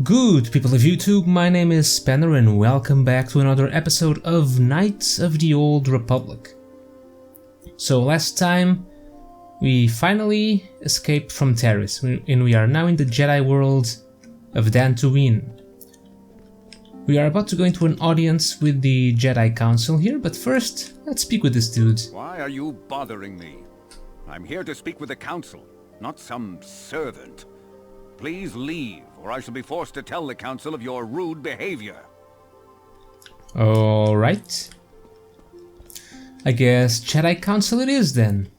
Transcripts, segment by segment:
Good people of YouTube, my name is Spanner and welcome back to another episode of Knights of the Old Republic. So last time we finally escaped from Terrace and we are now in the Jedi world of Dantooine. We are about to go into an audience with the Jedi Council here, but first let's speak with this dude. Why are you bothering me? I'm here to speak with the Council, not some servant. Please leave, or I shall be forced to tell the Council of your rude behavior. Alright. I guess Jedi Council it is then.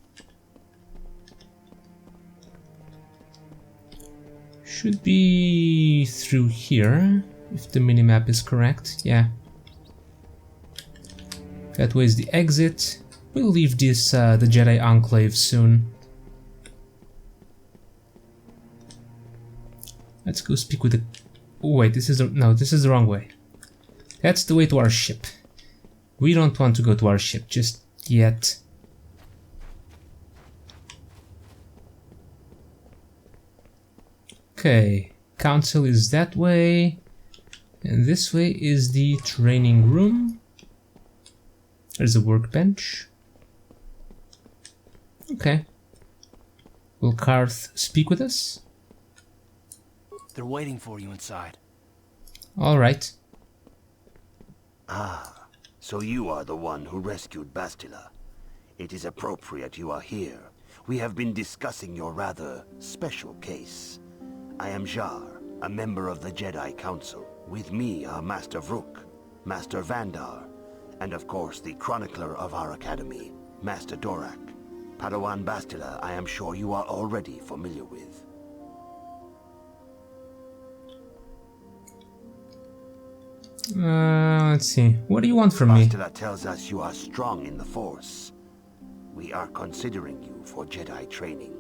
Should be through here, if the minimap is correct, yeah. That way is the exit. We'll leave this, the Jedi Enclave soon. Let's go speak with the... Oh, wait, this is the... No, this is the wrong way. That's the way to our ship. We don't want to go to our ship just yet. Okay, Council is that way. And this way is the training room. There's a workbench. Okay. Will Karth speak with us? They're waiting for you inside. Alright. Ah, so you are the one who rescued Bastila. It is appropriate you are here. We have been discussing your rather special case. I am Jar, a member of the Jedi Council. With me are Master Vrook, Master Vandar, and of course the chronicler of our academy, Master Dorak. Padawan Bastila, I am sure you are already familiar with. Let's see. What do you want from me? Bastila tells us you are strong in the Force. We are considering you for Jedi training.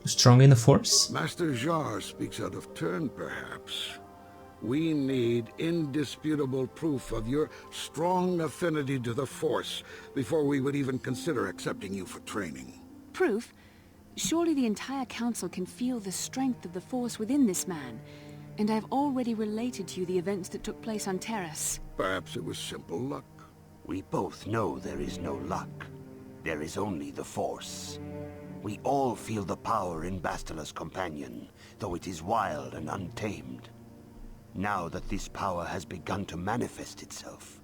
Strong in the Force? Master Jar speaks out of turn, perhaps. We need indisputable proof of your strong affinity to the Force before we would even consider accepting you for training. Proof? Surely the entire Council can feel the strength of the Force within this man. And I've already related to you the events that took place on Terrace. Perhaps it was simple luck. We both know there is no luck. There is only the Force. We all feel the power in Bastila's companion, though it is wild and untamed. Now that this power has begun to manifest itself,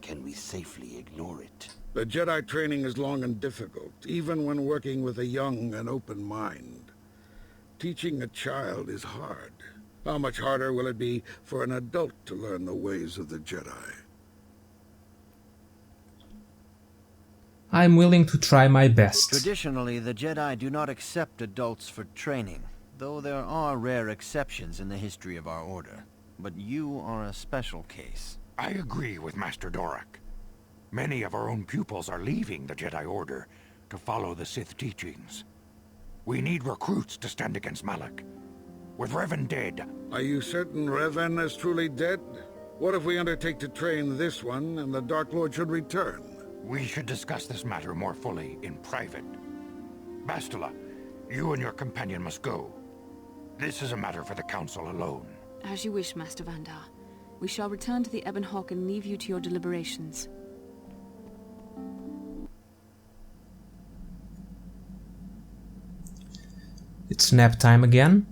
can we safely ignore it? The Jedi training is long and difficult, even when working with a young and open mind. Teaching a child is hard. How much harder will it be for an adult to learn the ways of the Jedi? I'm willing to try my best. Traditionally, the Jedi do not accept adults for training, though there are rare exceptions in the history of our order. But you are a special case. I agree with Master Dorak. Many of our own pupils are leaving the Jedi Order to follow the Sith teachings. We need recruits to stand against Malak. With Revan dead... Are you certain Revan is truly dead? What if we undertake to train this one and the Dark Lord should return? We should discuss this matter more fully in private. Bastila, you and your companion must go. This is a matter for the Council alone. As you wish, Master Vandar. We shall return to the Ebon Hawk and leave you to your deliberations. It's nap time again.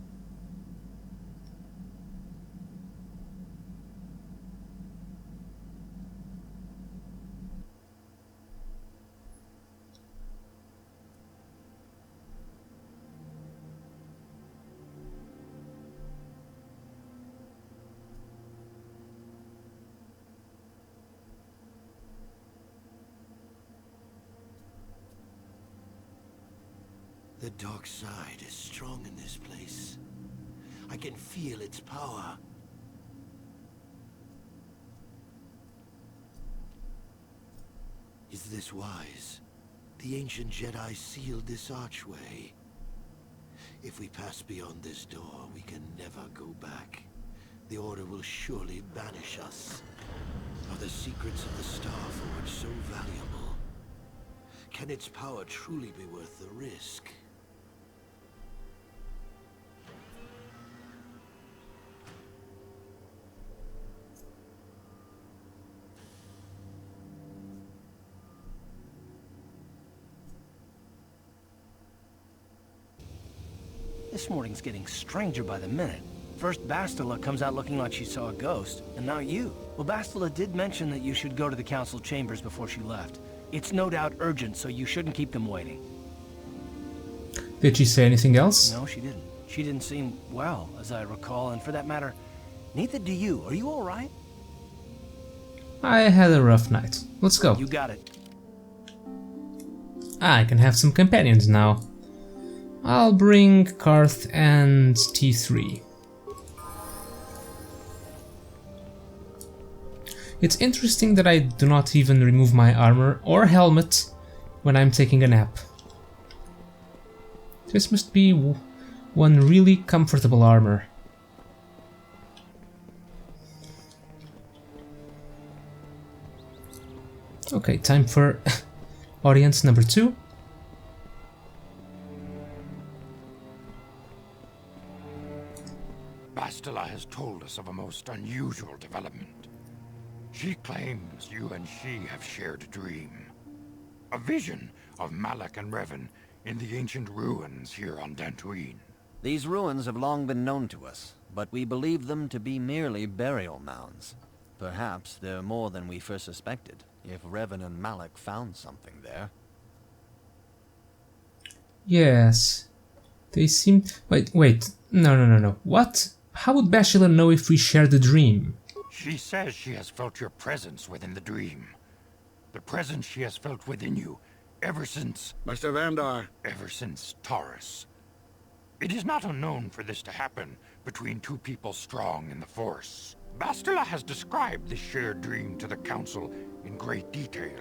The dark side is strong in this place. I can feel its power. Is this wise? The ancient Jedi sealed this archway. If we pass beyond this door, we can never go back. The Order will surely banish us. Are the secrets of the Star Forge so valuable? Can its power truly be worth the risk? This morning's getting stranger by the minute. First Bastila comes out looking like she saw a ghost, and now you. Well, Bastila did mention that you should go to the council chambers before she left. It's no doubt urgent, so you shouldn't keep them waiting. Did she say anything else? No, she didn't. She didn't seem well, as I recall, and for that matter, neither do you. Are you all right? I had a rough night. Let's go. You got it. I can have some companions now. I'll bring Karth and T3. It's interesting that I do not even remove my armor or helmet when I'm taking a nap. This must be one really comfortable armor. Okay, time for audience number 2. Bastila has told us of a most unusual development. She claims you and she have shared a dream. A vision of Malak and Revan in the ancient ruins here on Dantooine. These ruins have long been known to us, but we believe them to be merely burial mounds. Perhaps they're more than we first suspected, if Revan and Malak found something there. Yes. They seem... Wait. No. What? How would Bastila know if we shared the dream? She says she has felt your presence within the dream. The presence she has felt within you ever since... Master Vandar. Ever since Taurus. It is not unknown for this to happen between two people strong in the Force. Bastila has described this shared dream to the Council in great detail.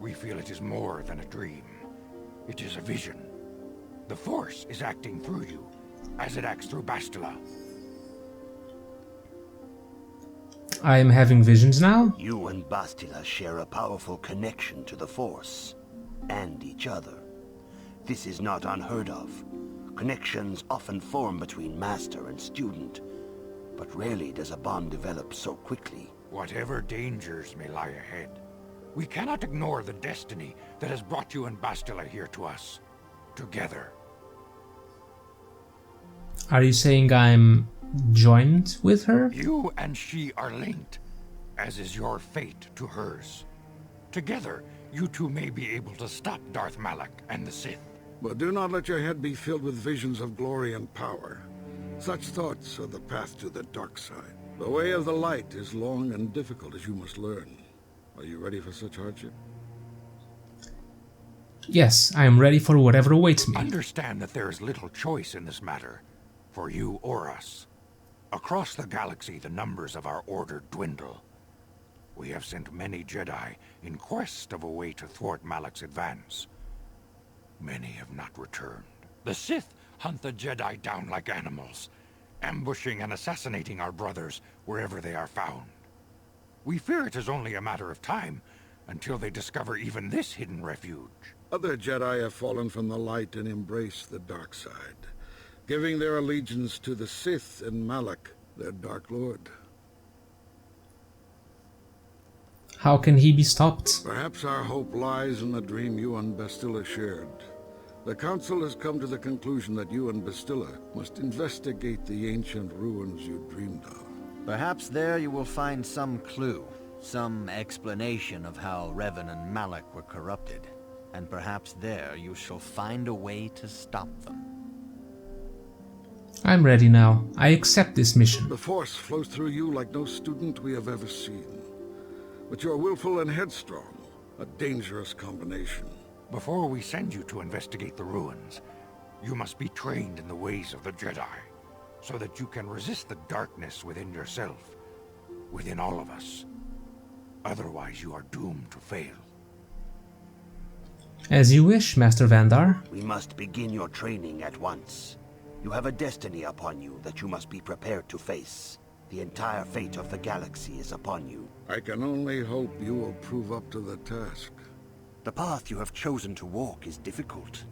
We feel it is more than a dream. It is a vision. The Force is acting through you, as it acts through Bastila. I am having visions now? You and Bastila share a powerful connection to the Force, and each other. This is not unheard of. Connections often form between master and student, but rarely does a bond develop so quickly. Whatever dangers may lie ahead, we cannot ignore the destiny that has brought you and Bastila here to us, together. Are you saying I'm joined with her? You and she are linked, as is your fate to hers. Together, you two may be able to stop Darth Malak and the Sith. But do not let your head be filled with visions of glory and power. Such thoughts are the path to the dark side. The way of the light is long and difficult, as you must learn. Are you ready for such hardship? Yes, I am ready for whatever awaits me. Understand that there is little choice in this matter, for you or us. Across the galaxy, the numbers of our order dwindle. We have sent many Jedi in quest of a way to thwart Malak's advance. Many have not returned. The Sith hunt the Jedi down like animals, ambushing and assassinating our brothers wherever they are found. We fear it is only a matter of time until they discover even this hidden refuge. Other Jedi have fallen from the light and embraced the dark side, giving their allegiance to the Sith and Malak, their Dark Lord. How can he be stopped? Perhaps our hope lies in the dream you and Bastila shared. The Council has come to the conclusion that you and Bastila must investigate the ancient ruins you dreamed of. Perhaps there you will find some clue, some explanation of how Revan and Malak were corrupted. And perhaps there you shall find a way to stop them. I'm ready now. I accept this mission. The Force flows through you like no student we have ever seen. But you're willful and headstrong, a dangerous combination. Before we send you to investigate the ruins, you must be trained in the ways of the Jedi, so that you can resist the darkness within yourself, within all of us. Otherwise, you are doomed to fail. As you wish, Master Vandar. We must begin your training at once. You have a destiny upon you that you must be prepared to face. The entire fate of the galaxy is upon you. I can only hope you will prove up to the task. The path you have chosen to walk is difficult.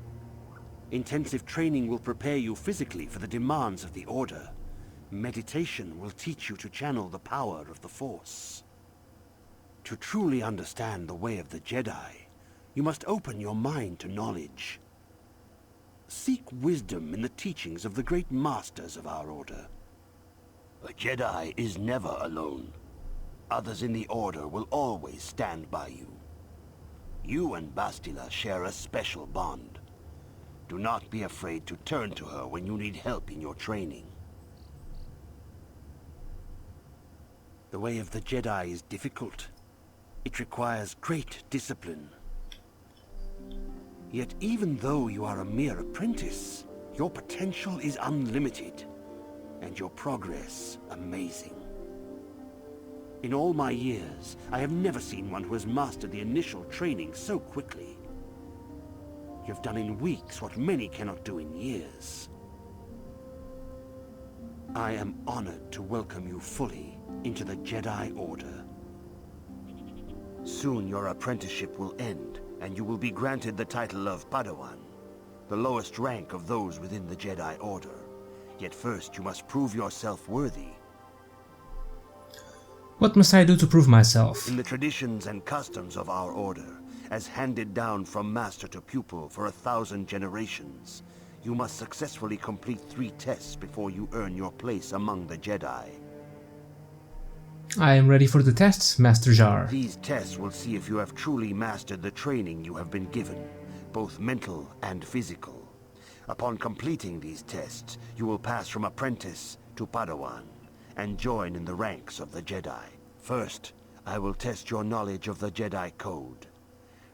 Intensive training will prepare you physically for the demands of the Order. Meditation will teach you to channel the power of the Force. To truly understand the way of the Jedi, you must open your mind to knowledge. Seek wisdom in the teachings of the great masters of our order. A Jedi is never alone. Others in the Order will always stand by you. You and Bastila share a special bond. Do not be afraid to turn to her when you need help in your training. The way of the Jedi is difficult. It requires great discipline. Yet even though you are a mere apprentice, your potential is unlimited, and your progress amazing. In all my years, I have never seen one who has mastered the initial training so quickly. You've done in weeks what many cannot do in years. I am honored to welcome you fully into the Jedi Order. Soon your apprenticeship will end, and you will be granted the title of Padawan, the lowest rank of those within the Jedi Order. Yet first you must prove yourself worthy. What must I do to prove myself? In the traditions and customs of our order, as handed down from master to pupil for 1,000 generations, you must successfully complete 3 tests before you earn your place among the Jedi. I am ready for the tests, Master Jar. These tests will see if you have truly mastered the training you have been given, both mental and physical. Upon completing these tests, you will pass from apprentice to Padawan, and join in the ranks of the Jedi. First, I will test your knowledge of the Jedi Code.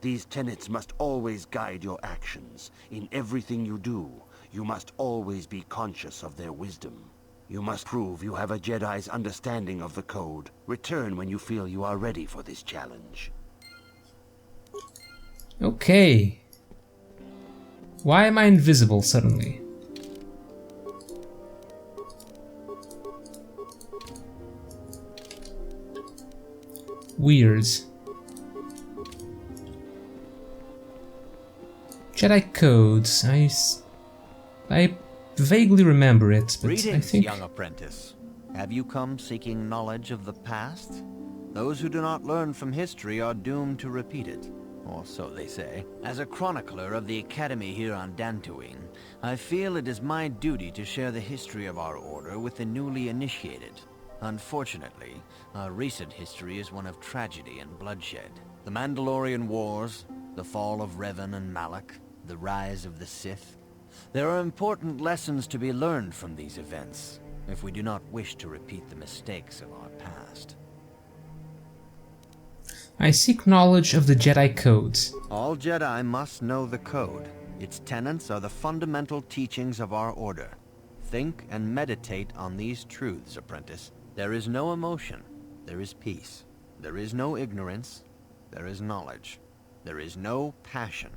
These tenets must always guide your actions. In everything you do, you must always be conscious of their wisdom. You must prove you have a Jedi's understanding of the Code. Return when you feel you are ready for this challenge. Okay. Why am I invisible suddenly? Weird. Jedi codes. I vaguely remember it, but Greetings, I think... young apprentice. Have you come seeking knowledge of the past? Those who do not learn from history are doomed to repeat it, or so they say. As a chronicler of the Academy here on Dantooine, I feel it is my duty to share the history of our order with the newly initiated. Unfortunately, our recent history is one of tragedy and bloodshed. The Mandalorian Wars, the fall of Revan and Malak, the rise of the Sith. There are important lessons to be learned from these events, if we do not wish to repeat the mistakes of our past. I seek knowledge of the Jedi codes. All Jedi must know the Code. Its tenets are the fundamental teachings of our order. Think and meditate on these truths, apprentice. There is no emotion. There is peace. There is no ignorance. There is knowledge. There is no passion.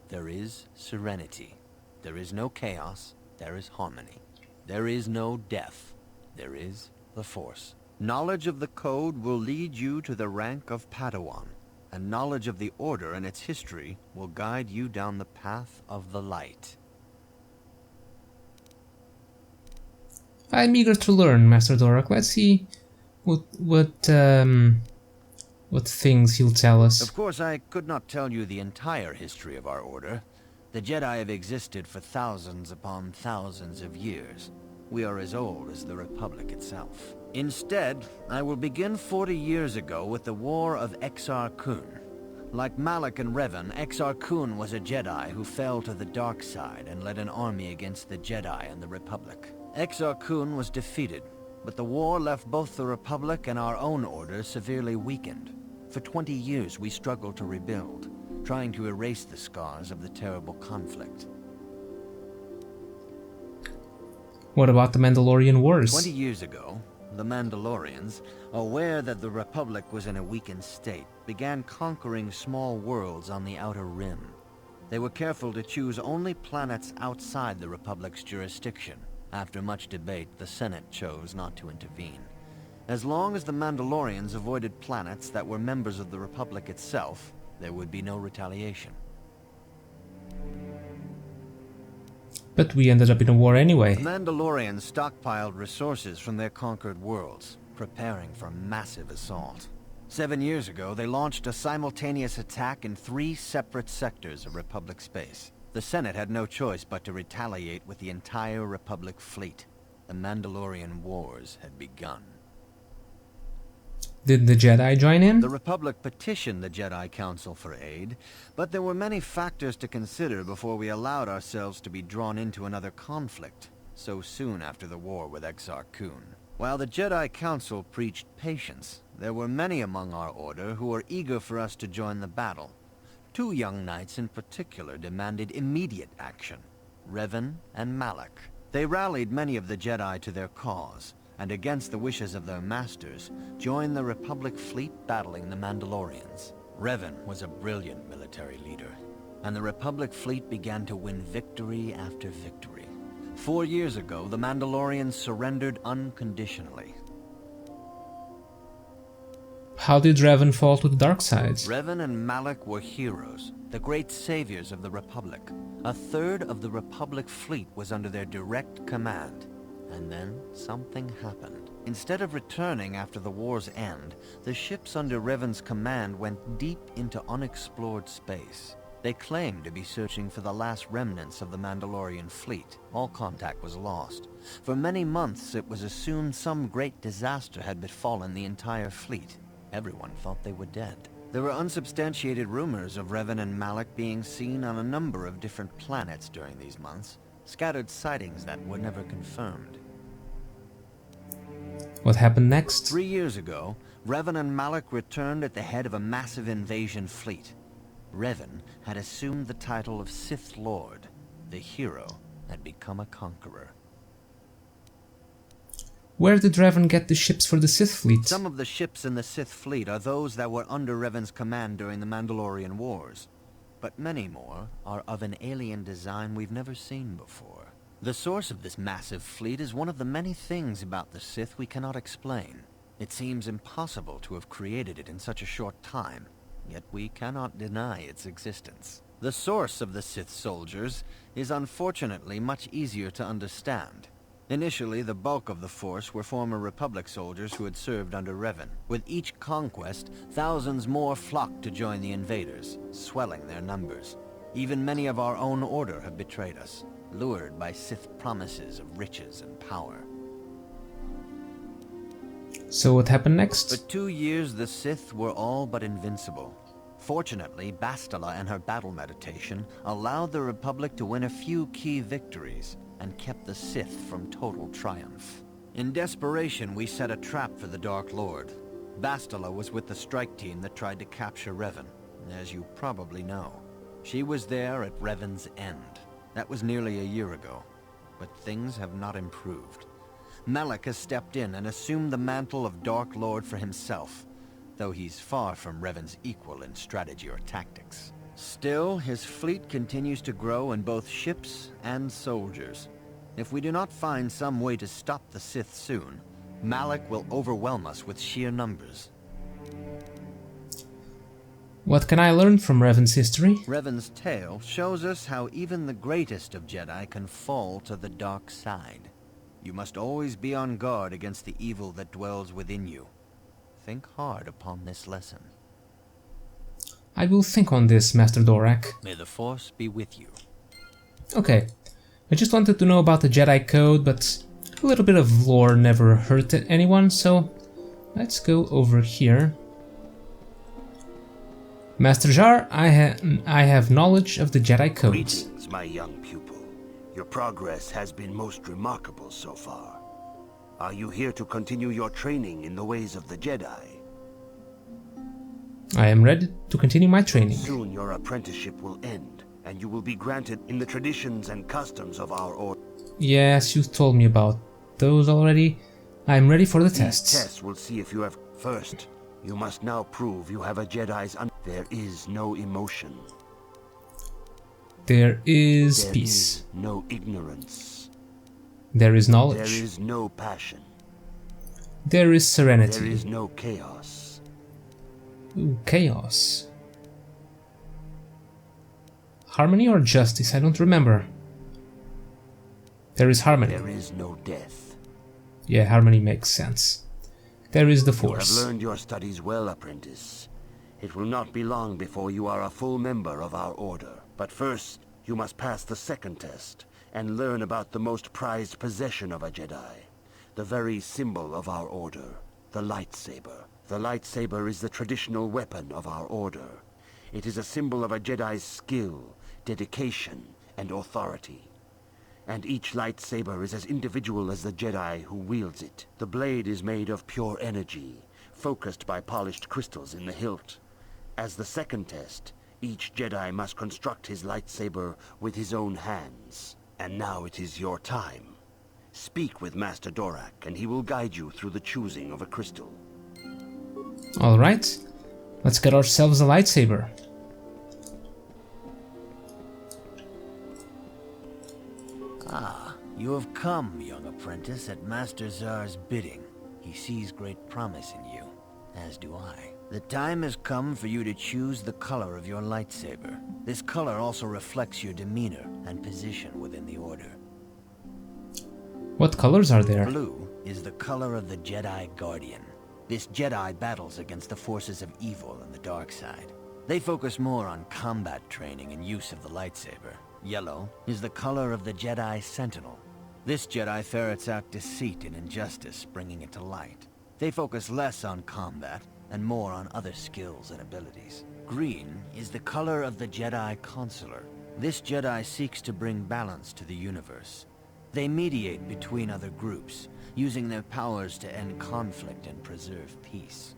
There is serenity. There is no chaos. There is harmony. There is no death. There is the Force. Knowledge of the Code will lead you to the rank of Padawan, and knowledge of the Order and its history will guide you down the path of the light. I'm eager to learn, Master Dorak. Let's see what things he'll tell us. Of course, I could not tell you the entire history of our order. The Jedi have existed for thousands upon thousands of years. We are as old as the Republic itself. Instead, I will begin 40 years ago with the War of Exar Kun. Like Malak and Revan, Exar Kun was a Jedi who fell to the dark side and led an army against the Jedi and the Republic. Exar Kun was defeated, but the war left both the Republic and our own order severely weakened. For 20 years we struggled to rebuild, trying to erase the scars of the terrible conflict. What about the Mandalorian Wars? 20 years ago, the Mandalorians, aware that the Republic was in a weakened state, began conquering small worlds on the Outer Rim. They were careful to choose only planets outside the Republic's jurisdiction. After much debate, the Senate chose not to intervene. As long as the Mandalorians avoided planets that were members of the Republic itself, there would be no retaliation. But we ended up in a war anyway. The Mandalorians stockpiled resources from their conquered worlds, preparing for a massive assault. 7 years ago, they launched a simultaneous attack in 3 separate sectors of Republic space. The Senate had no choice but to retaliate with the entire Republic fleet. The Mandalorian Wars had begun. Did the Jedi join in? The Republic petitioned the Jedi Council for aid, but there were many factors to consider before we allowed ourselves to be drawn into another conflict, so soon after the war with Exar Kun. While the Jedi Council preached patience, there were many among our order who were eager for us to join the battle. 2 young knights in particular demanded immediate action, Revan and Malak. They rallied many of the Jedi to their cause, and against the wishes of their masters, joined the Republic fleet battling the Mandalorians. Revan was a brilliant military leader, and the Republic fleet began to win victory after victory. 4 years ago, the Mandalorians surrendered unconditionally. How did Revan fall to the dark side? Revan and Malak were heroes, the great saviors of the Republic. A third of the Republic fleet was under their direct command. And then something happened. Instead of returning after the war's end, the ships under Revan's command went deep into unexplored space. They claimed to be searching for the last remnants of the Mandalorian fleet. All contact was lost. For many months, it was assumed some great disaster had befallen the entire fleet. Everyone thought they were dead. There were unsubstantiated rumors of Revan and Malak being seen on a number of different planets during these months. Scattered sightings that were never confirmed. What happened next? 3 years ago, Revan and Malak returned at the head of a massive invasion fleet. Revan had assumed the title of Sith Lord. The hero had become a conqueror. Where did Revan get the ships for the Sith fleet? Some of the ships in the Sith fleet are those that were under Revan's command during the Mandalorian Wars. But many more are of an alien design we've never seen before. The source of this massive fleet is one of the many things about the Sith we cannot explain. It seems impossible to have created it in such a short time, yet we cannot deny its existence. The source of the Sith soldiers is unfortunately much easier to understand. Initially, the bulk of the force were former Republic soldiers who had served under Revan. With each conquest, thousands more flocked to join the invaders, swelling their numbers. Even many of our own order have betrayed us, lured by Sith promises of riches and power. So what happened next? For 2 years, the Sith were all but invincible. Fortunately, Bastila and her battle meditation allowed the Republic to win a few key victories, and kept the Sith from total triumph. In desperation, we set a trap for the Dark Lord. Bastila was with the strike team that tried to capture Revan, as you probably know. She was there at Revan's end. That was nearly a year ago, but things have not improved. Malak has stepped in and assumed the mantle of Dark Lord for himself, though he's far from Revan's equal in strategy or tactics. Still, his fleet continues to grow in both ships and soldiers. If we do not find some way to stop the Sith soon, Malak will overwhelm us with sheer numbers. What can I learn from Revan's history? Revan's tale shows us how even the greatest of Jedi can fall to the dark side. You must always be on guard against the evil that dwells within you. Think hard upon this lesson. I will think on this, Master Dorak. May the Force be with you. Okay, I just wanted to know about the Jedi Code, but a little bit of lore never hurt anyone, so let's go over here. Master Jar, I have knowledge of the Jedi Code. Greetings, my young pupil. Your progress has been most remarkable so far. Are you here to continue your training in the ways of the Jedi? I am ready to continue my training. Soon your apprenticeship will end, and you will be granted in the traditions and customs of our order. Yes, you told me about those already. I am ready for the tests. These tests will see if you have... First, you must now prove you have a Jedi's... There is no emotion. There is There peace. is no ignorance. There is knowledge. There is no passion. There is serenity. There is no chaos. Ooh, chaos. Harmony or justice? I don't remember. There is harmony. There is no death. Yeah, harmony makes sense. There is the You have Force. learned your studies well, apprentice. It will not be long before you are a full member of our order. But first, You must pass the second test and learn about the most prized possession of a Jedi. The very symbol of our order, the lightsaber. The lightsaber is the traditional weapon of our order. It is a symbol of a Jedi's skill, dedication, and authority. And each lightsaber is as individual as the Jedi who wields it. The blade is made of pure energy, focused by polished crystals in the hilt. As the second test, each Jedi must construct his lightsaber with his own hands. And now it is your time. Speak with Master Dorak, and he will guide you through the choosing of a crystal. Alright, let's get ourselves a lightsaber. Ah, you have come, young apprentice, at Master Zar's bidding. He sees great promise in you, as do I. The time has come for you to choose the color of your lightsaber. This color also reflects your demeanor and position within the Order. What colors are there? Blue is the color of the Jedi Guardian. This Jedi battles against the forces of evil and the dark side. They focus more on combat training and use of the lightsaber. Yellow is the color of the Jedi Sentinel. This Jedi ferrets out deceit and injustice, bringing it to light. They focus less on combat and more on other skills and abilities. Green is the color of the Jedi Consular. This Jedi seeks to bring balance to the universe. They mediate between other groups, using their powers to end conflict and preserve peace.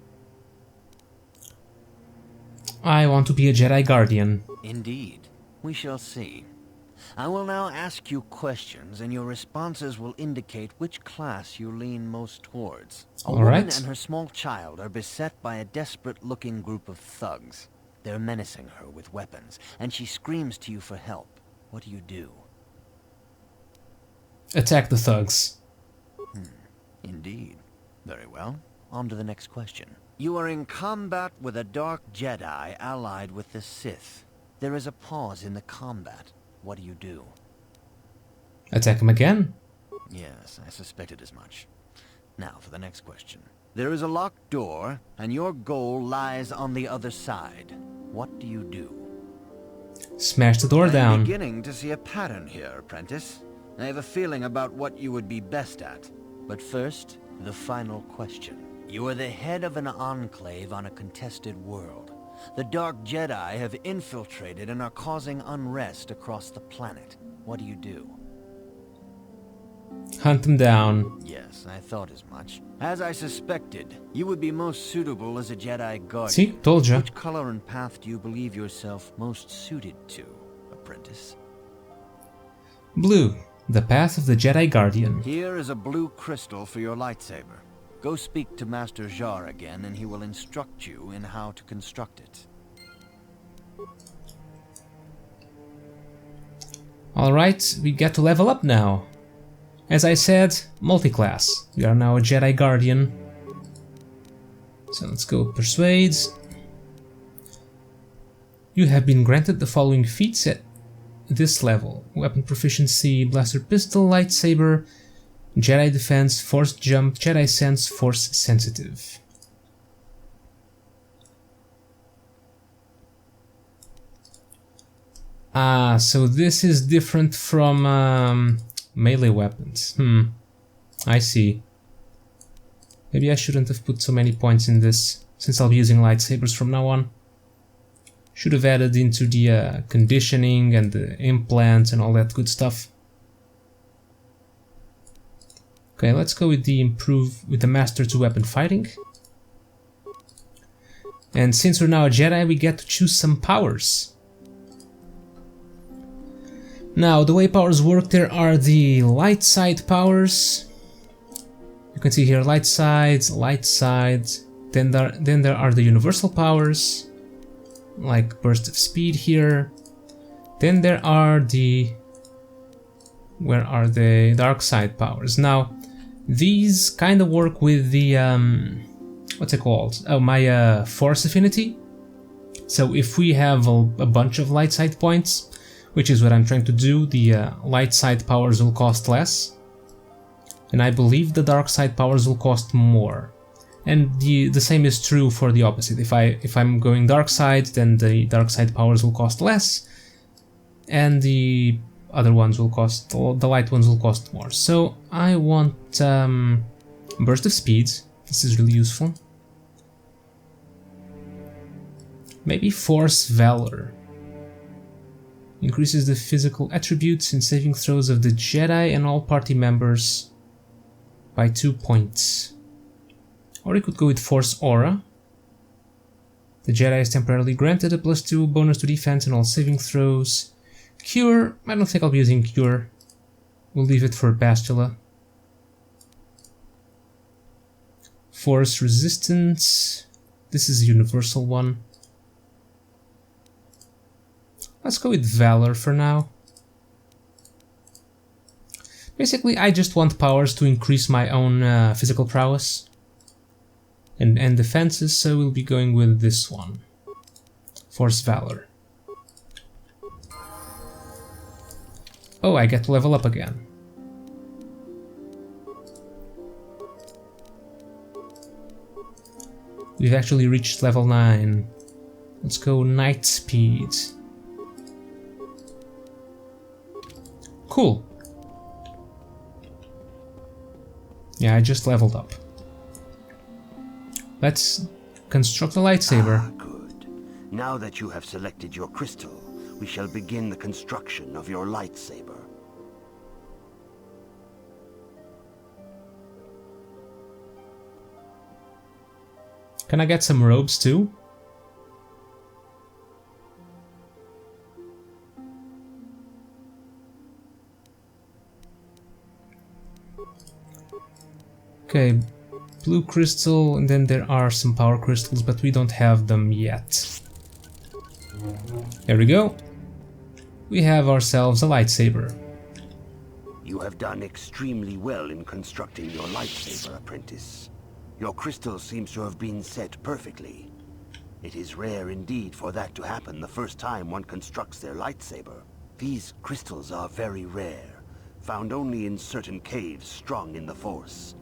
I want to be a Jedi Guardian. Indeed. We shall see. I will now ask you questions, and your responses will indicate which class you lean most towards. A woman and her small child are beset by a desperate-looking group of thugs. They're menacing her with weapons, and she screams to you for help. What do you do? Attack the thugs. Indeed. Very well. On to the next question. You are in combat with a dark Jedi allied with the Sith. There is a pause in the combat. What do you do? Attack him again. Yes, I suspected as much. Now for the next question. There is a locked door, and your goal lies on the other side. What do you do? Smash the door down. I'm beginning to see a pattern here, apprentice. I have a feeling about what you would be best at. But first, the final question. You are the head of an enclave on a contested world. The Dark Jedi have infiltrated and are causing unrest across the planet. What do you do? Hunt them down. Yes, I thought as much. As I suspected, you would be most suitable as a Jedi Guardian. See, told you. Which color and path do you believe yourself most suited to, apprentice? Blue, the path of the Jedi Guardian. Here is a blue crystal for your lightsaber. Go speak to Master Jar again, and he will instruct you in how to construct it. Alright, we get to level up now. As I said, multi-class. We are now a Jedi Guardian. So let's go Persuade. You have been granted the following feats at this level. Weapon Proficiency, Blaster Pistol, Lightsaber, Jedi Defense, Force Jump, Jedi Sense, Force Sensitive. Ah, so this is different from melee weapons. I see. Maybe I shouldn't have put so many points in this, since I'll be using lightsabers from now on. Should have added into the conditioning and the implants and all that good stuff. Okay, let's go with the Master to Weapon Fighting. And since we're now a Jedi, we get to choose some powers. Now, the way powers work, there are the light side powers. You can see here light sides, then there are the universal powers, like burst of speed here. Then there are the... where are the dark side powers? Now, these kind of work with the... what's it called? Oh, my force affinity. So if we have a bunch of light side points, which is what I'm trying to do, the light side powers will cost less. And I believe the dark side powers will cost more. And the same is true for the opposite. If I'm going dark side, then the dark side powers will cost less. and the other ones will cost, the light ones will cost more. So I want burst of speed. This is really useful. Maybe force valor. Increases the physical attributes and saving throws of the Jedi and all party members by 2 points. Or you could go with force aura. The Jedi is temporarily granted a +2 bonus to defense and all saving throws. Cure, I don't think I'll be using Cure. We'll leave it for Bastila. Force resistance. This is a universal one. Let's go with Valor for now. Basically, I just want powers to increase my own physical prowess and defenses, so we'll be going with this one. Force Valor. Oh, I get to level up again. We've actually reached level 9. Let's go Night Speed. Cool. Yeah, I just leveled up. Let's construct a lightsaber. Ah, good. Now that you have selected your crystal, we shall begin the construction of your lightsaber. Can I get some robes too? Okay, blue crystal, and then there are some power crystals, but we don't have them yet. There we go. We have ourselves a lightsaber. You have done extremely well in constructing your lightsaber, apprentice. Your crystal seems to have been set perfectly. It is rare indeed for that to happen the first time one constructs their lightsaber. These crystals are very rare, found only in certain caves strong in the Force.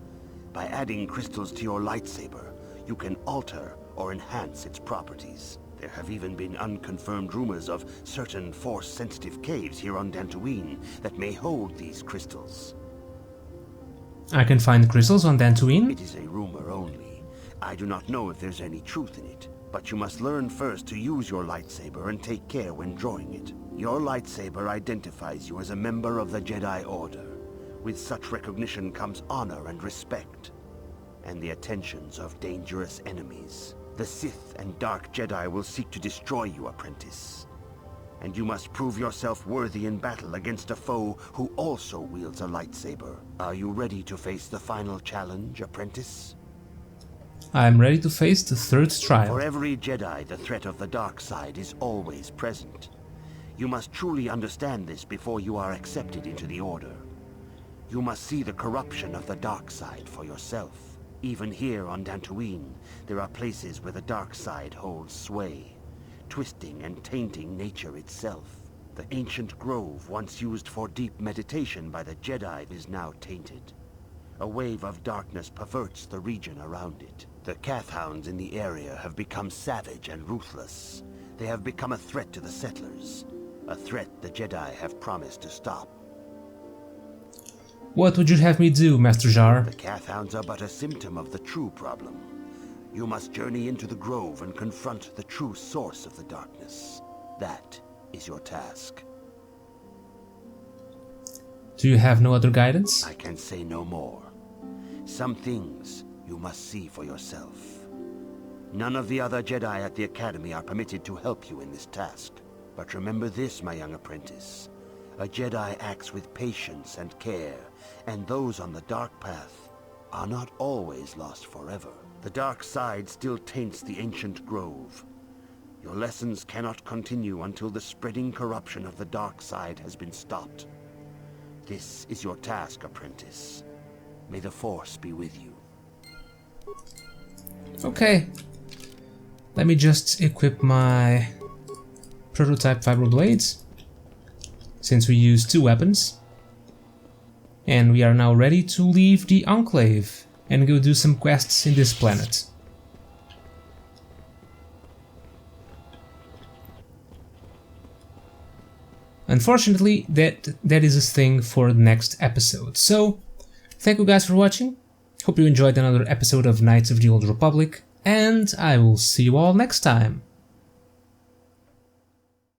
By adding crystals to your lightsaber, you can alter or enhance its properties. There have even been unconfirmed rumors of certain Force-sensitive caves here on Dantooine that may hold these crystals. I can find crystals on Dantooine? It is a rumor only. I do not know if there's any truth in it, but you must learn first to use your lightsaber and take care when drawing it. Your lightsaber identifies you as a member of the Jedi Order. With such recognition comes honor and respect, and the attentions of dangerous enemies. The Sith and Dark Jedi will seek to destroy you, apprentice. And you must prove yourself worthy in battle against a foe who also wields a lightsaber. Are you ready to face the final challenge, apprentice? I am ready to face the third trial. For every Jedi, the threat of the dark side is always present. You must truly understand this before you are accepted into the Order. You must see the corruption of the dark side for yourself. Even here on Dantooine, there are places where the dark side holds sway, twisting and tainting nature itself. The ancient grove once used for deep meditation by the Jedi is now tainted. A wave of darkness perverts the region around it. The Kathhounds in the area have become savage and ruthless. They have become a threat to the settlers, a threat the Jedi have promised to stop. What would you have me do, Master Jar? The Kathhounds are but a symptom of the true problem. You must journey into the grove and confront the true source of the darkness. That is your task. Do you have no other guidance? I can say no more. Some things you must see for yourself. None of the other Jedi at the Academy are permitted to help you in this task. But remember this, my young apprentice. A Jedi acts with patience and care, and those on the dark path are not always lost forever. The dark side still taints the ancient grove. Your lessons cannot continue until the spreading corruption of the dark side has been stopped. This is your task, apprentice. May the Force be with you. Okay. Let me just equip my prototype vibroblades, since we used 2 weapons. And we are now ready to leave the Enclave and go do some quests in this planet. unfortunately, that is a thing for the next episode. So, thank you guys for watching. Hope you enjoyed another episode of Knights of the Old Republic, and I will see you all next time.